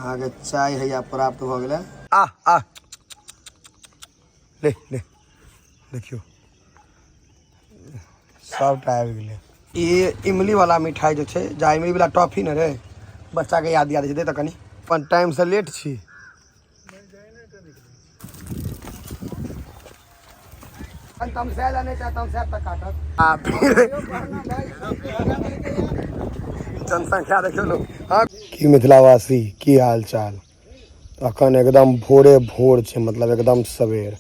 आगे चाय है प्राप्त हो गए। आ ले ले देखियो सबटा आबि गेलै। ये इमली वाला मिठाई जो है जा इमली वाला टॉफी न रे बच्चा के याद याद दे तो कनी अपन टाइम से लेट छी। जनसंख्या देखियो लोग। हाँ की मिथिलावासी की हाल चाल। अखन एकदम भोरे भोर छे मतलब एकदम सवेर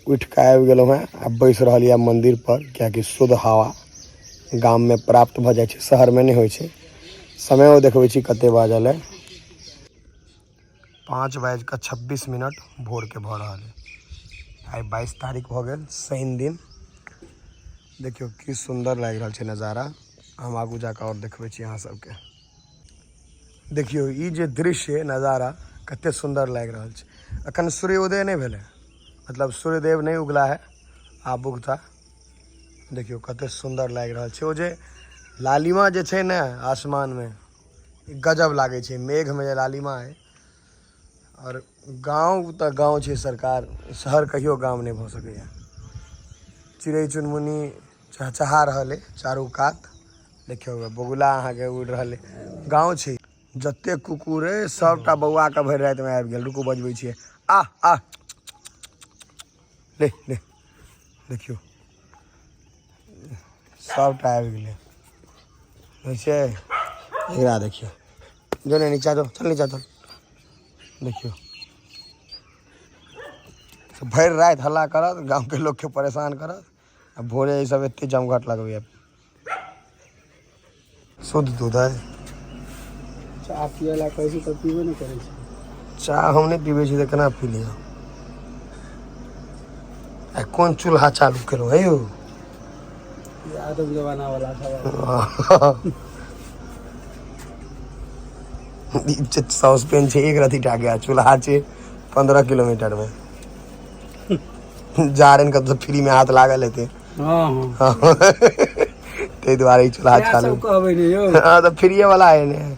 उठ के आबि गेलहुँ हैं आ बैस रहल या मंदिर पर क्या शुद्ध हवा गाम में प्राप्त भ जाए छे शहर में नहीं होय छे। समय देखबै छी कते बाजल है 5:26 भोर के भ रहल है। आई 22 तारीख भ गेल शनि दिन। देखियो की सुंदर लाग रहल छे नज़ारा। हम आगू जाकर और देखबै छी अहाँ सबके। देखियो ई जे दृश्य नज़ारा कते सुंदर लाग रहल छे। अखन सूर्योदय नहीं भेले मतलब सूर्यदेव नहीं उगला है आब उगता। देखियो कते सुंदर लाग रहल छे। ओ जे लालिमा जे छे ना आसमान में गजब लागे छे। मेघ में जे लालिमा है और गाँव तो गाँव छे सरकार शहर कहियो गाँव नहीं भ सकैया। चिड़ै चुनमुनी चहचहा रहल है चारू कात। देखियो बगुला अहाँ के उड़ रहल है। गाँव छे जते कुकुर है सबटा बौआ के भर रात में आबि गेल। रुकू बजबै छियै आ ले ले देखियो सबटा आबि गेलै वैसे हीरा। देखियो जो नहीं नीचा जो चल नीचा चल। देखियो भर रात हल्ला करत गाँव के लोग के परेशान करत आ भोरे ये सब एते जमघट लगबै। शुद्ध दूध है। चाह पियला कहै छी त पीबे नहीं करे छी। चाह हम नहीं पीबे छी त केना पी लिया। आ कौन चूल्हा चालू करो है यो। आदम जमाना वाला सब सॉसपेन छे एक रति टाके चूल्हा छे 15 किलोमीटर में। जारन का तो फ्री में हाथ लागल हेते। हां ते द्वारा चूल्हा चालू कहबै ने यो। हां तो फ्री वाला है ने।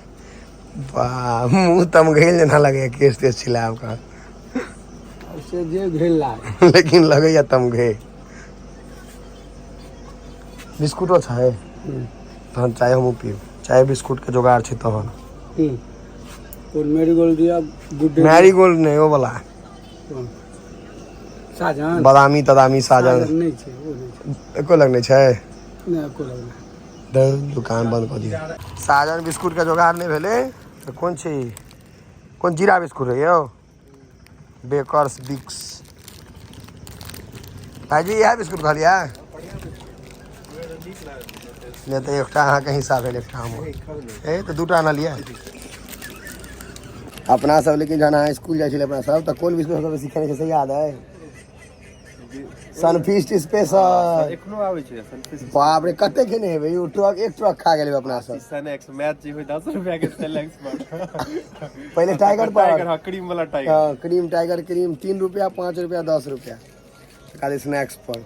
वाह मुंह तम घेल ना लगे केस तेस छिलाब का से जे घेल ला लेकिन लगे या तम घे। बिस्कुटो छे तहन चाय हम पीब। चाय बिस्कुट के जोगाड़ छे तहन। और मैरीगोल्ड दिया गुड डे। मैरीगोल्ड नहीं वो वाला साजन बादामी तदामी साजन नहीं छे वो नहीं छे। एको लग नहीं छे नहीं एको लग नहीं। दुकान बंद कर दिया। साजन बिस्कुट के जोगाड़ नहीं भेले तो कौन छे कौन जीरा बिस्कुट है यो बेकर्स बिक्स। भाईजी यह बिस्कुट खा लिया नहीं तो एक अहाँ के हिसाब है एक हम तो दूटा आना लिया अपना सब। लेकिन जाना स्कूल जाए अपना सब तो कौन बिस्कुट सब सीखे से याद है सनफीस्ट स्पेशल एखनो आवे छै सनफीस्ट। बाप रे कते खेने हेबे यू ट्रक एक ट्रक खा गेले अपना सब। सनेक्स मैच जी होय 10 रुपया के सनेक्स पर पहले टाइगर पर टाइगर हां क्रीम वाला टाइगर हां क्रीम टाइगर क्रीम 3 रुपया 5 रुपया 10 रुपया खाली स्नैक्स पर।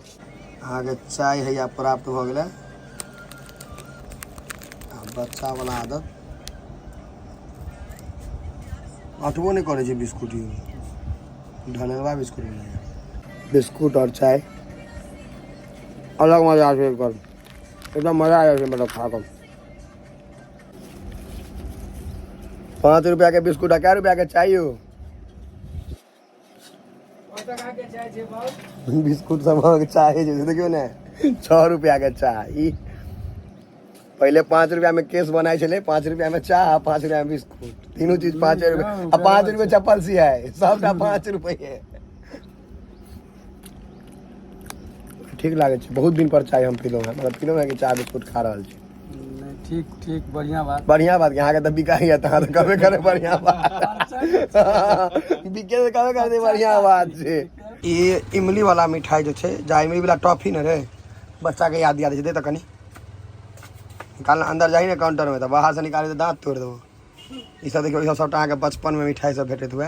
आगे चाय है या प्राप्त हो गेले। बच्चा वाला आदत अटबो नहीं करे छै बिस्कुट ढलवा बिस्कुट नहीं। बिस्कुट और चाय अलग मजा आते एकदम मजा आ जाए मतलब खाकर। 5 रुपया के बिस्कुट क्या रुपया के चाहिए बिस्कुट सब चाय देखियो ना 6 रुपया के चाय। पहले 5 रुपया में केस बनाए चले 5 रुपया में चाय 5 रुपया में बिस्कुट तीनों चीज 5 रुपया। अब 5 रुपये चप्पल सी है सबटा 5 रुपये। ठीक लागे छे बहुत दिन पर चाय हम पीलो है मतलब पीलो है कि चाय बिस्कुट खा रहल छी। ठीक ठीक बढ़िया बात यहाँ के तो बिका ही है तहाँ तो कबे करे बढ़िया बात बिके तो कबे करे बढ़िया बात छे। ये इमली वाला मिठाई जो छे जा इमली वाला टॉफी न रे बच्चा के याद दे तो कनी निकाल अंदर जाही ना काउंटर में तो बाहर से निकाले तो दांत तोड़ देबो। ई सब देखियो सब अहाँ के बचपन में मिठाई सब भेटत हुए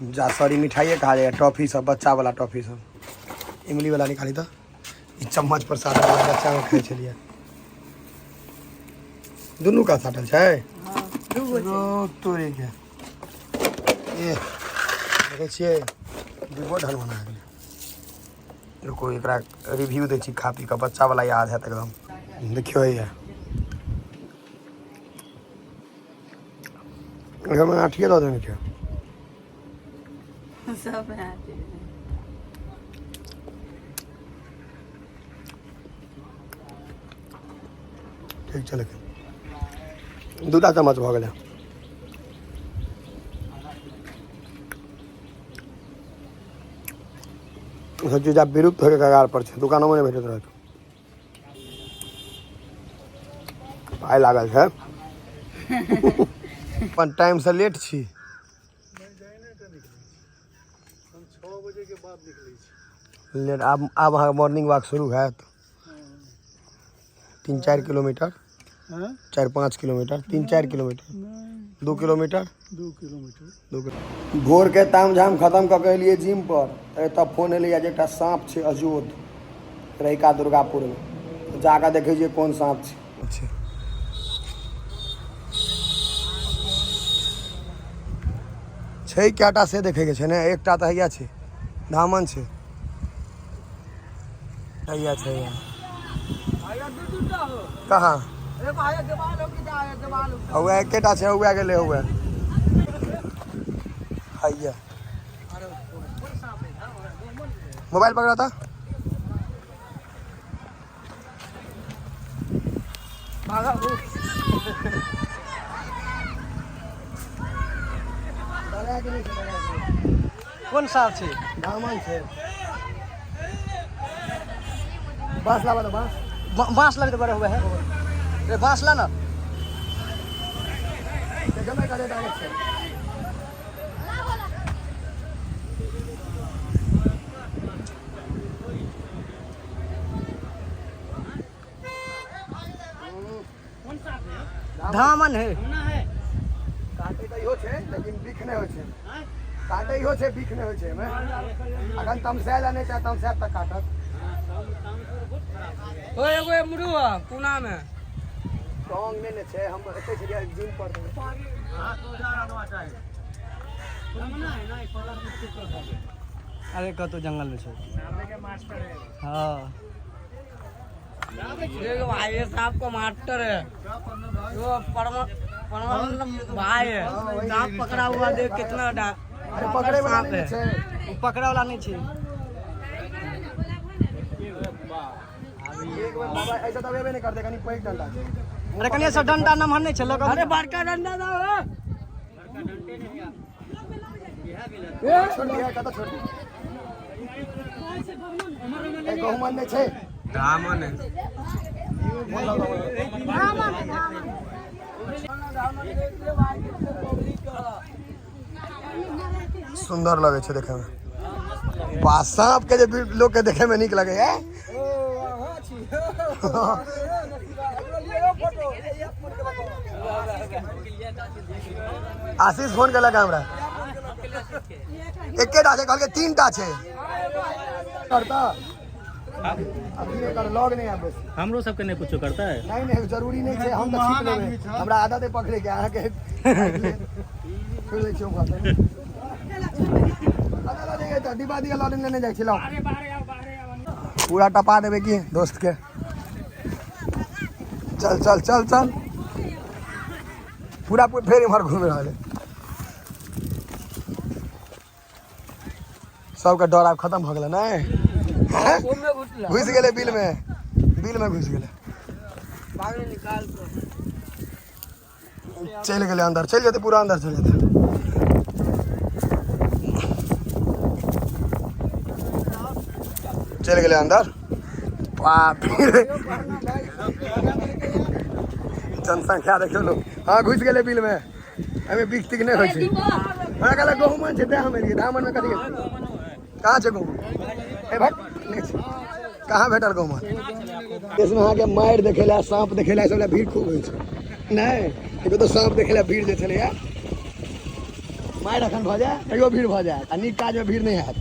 जा सॉरी मिठाई कहा जाए टॉफी सब बच्चा वाला टॉफी सब। इमली वाला निकाली तो चम्मच पर साटा बच्चा में खाई छलिए दुनू का साटल है तोरे के ये देखै छियै डिब्बो ढल बना गेलै। रुको एकरा रिव्यू दै छी खा पी कऽ, बच्चा वाला याद हैत एकदम। देखियो ये में आठिए दऽ देने छै। सब है ठीक छै, लेकिन 2टा चम्मच भऽ गेलै। सब चीज आब विलुप्त होके कगार पर छै, दुकानों में नहीं भेटैत रहत। पाइ लागल छै। अपन टाइम से लेट छी। लेट आब अहाँ मॉर्निंग वॉक शुरू हैत। 3-4 kilometre, 4-5 kilometre, 3-4 kilometre, 2 kilometre, 2 kilometre. भोर के ताम झाम खत्म कऽ के एलियै जिम पर। तब फोन एलै जे एकटा साँप छै अजोद रहिका दुर्गापुर में, जाकऽ देखै छियै कोन साँप छै। छै कएटा से देखेके छै ने, एकटा तऽ हैया छै, धामन छै, हैया छै। कहाँ हुआ एकेटा छै, हुआ गेलै हुआ हैया। मोबाइल पकड़ा था। कौन साफ छै? धामन छै। बांस लावा तो बांस। बांस लगे तो बड़े हुए है। ये बांस ला ना। जमे करे डायरेक्ट छै। धामन है। काटे तो इहो छै, लेकिन बिख नहीं होय छै। काटे इहो छै, बिख नहीं होय छै एमे। अखन तमसाएल नहीं छै, तमसाएल तक काटत। ओ एगो मुरुआ पुना में सॉन्ग ने छै, हम एते छै जिम पर। अरे कतो जंगल में छै। हां देखो भाई, ये सांप को मास्टर है। वो परमानंद भाई है। सांप पकड़ा हुआ देख कितना पकड़े वाला सांप नहीं है। छै। वो पकड़ा वाला नहीं छै। एक बार बाबा ऐसा दबेबे नहीं करते, कनी पैक डंडा। अरे कने से डंडा नमहर नहीं छलो। अरे बड़का डंडा दो। छोड़ दिया, कत छोड़ दिया। ए गहुमन नहीं छै। धामन है। सुंदर लगे छै देखे में। सांप के जे लोग के देखे में निक लगे है। आशीष फोन केलक हमरा। एकेटा छै, कहलके 3टा छै। करता अभी एकर लॉग नहीं आबे। हमरो सबके नहीं कुछ करता है। नहीं जरूरी नहीं छै, हम तो छीट लेबे। हमरा आदत है पकड़े के, अहाँ के छोड़ दै छियै ओकरा। अदा लगे त डिब्बा दिया लॉग लेने जाइ छी। लाओ पूरा टपा देबे की दोस्त के। चल चल चल चल, पूरा फेर इम्हर घूमे रहा है। सबके डर आब खत्म हो गया ना। घुस गए बिल में, बिल में घुस गए। चल गए अंदर, चल जाते पूरा अंदर चल जाते। चल गए अंदर। जनसंख्या देखियो लोग। हाँ घुस गए बिल में। हमें बिक तिक नहीं होय। हमरा कहला गहुमन छै, दे हम एलियै। धामन में कथी कहाँ छै गहुमन? ए भट कहाँ भेटल गहुमन? इसमें अहाँ के मारि देखेला, सांप देखेला, सब भीड़ खूब होइ छै। नहीं एगो तो सांप देखेला भीड़ जे छलै, मारि अखन भऽ जाए तैयो भीड़ भऽ जाए, आ नीक काज में भीड़ नहीं हैत।